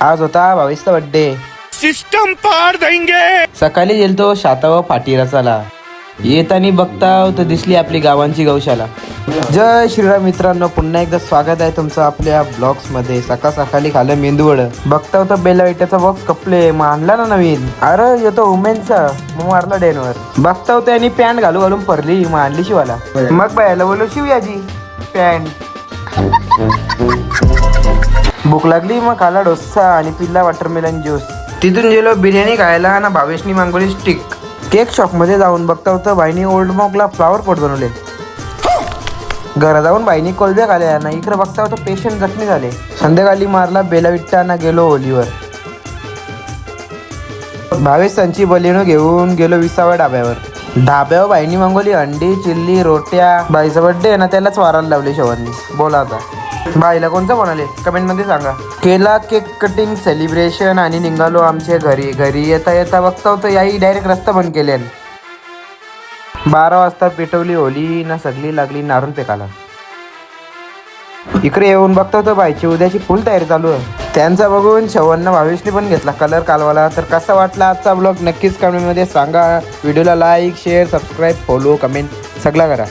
आज होता भावेशचा birthday. System पार देंगे. सकाळी गेलतो शाताव फाटीला चला. येतानी बघता तर दिसली आपली गावांची गौशाला. जय श्रीराम मित्रांनो, पुन्हा एकदा स्वागत आहे तुमचं आपल्या ब्लॉग्स मध्ये. सकाळ सकाळी खाल्लं मेंदूवड. बघता होता बेला विट्याचा बॉक्स कपले मग आणला ना नवीन. अरे येतो वुमेनचा मग मारला डेनवर. बघता होता आणि पॅन्ट घालू घालून पडली मग आणली शिवाला. मग बायला बोललो शिवयाजी पॅन्ट. भूक लागली मग खाला डोसा आणि पिल्ला वॉटरमेलन ज्यूस. तिथून गेलो बिर्याणी खायला ना भावेशनी मागवली स्टिक. केक शॉप मध्ये जाऊन बघता होतं बाईनी ओल्ड मॉकला फ्लावर पोट बनवले. घरा जाऊन बाईनी कोलब्या खाल्या ना. इकडे बघता होतं पेशंट जखमी झाले. संध्याकाळी मारला बेलाविट्टा ना गेलो होलीवर. भावेश संची बलिनो घेऊन गेलो 20व्या ढाब्यावर. ढाब्यावर बाईनी मागवली अंडी चिल्ली रोट्या. बाईचा बर्थडे ना त्यालाच वारायला लावली शेवांनी. बोला आता बाईला कोणतं म्हणाले कमेंट मध्ये सांगा. केला केक कटिंग सेलिब्रेशन आणि निघालो आमच्या घरी. घरी येता येता बघता होतं याही डायरेक्ट रस्ता बंद केले. 12 वाजता पेटवली होली ना सगळी लागली नारून पेकाला. इकडे येऊन बघता होतं बाईची उद्याची फुल तयारी चालू आहे. त्यांचा बघून शवननं भावेशने पण घेतला कलर कालवाला. तर कसा वाटला आजचा ब्लॉग नक्कीच कमेंट मध्ये सांगा. व्हिडिओला like share subscribe follow comment सगळं करा.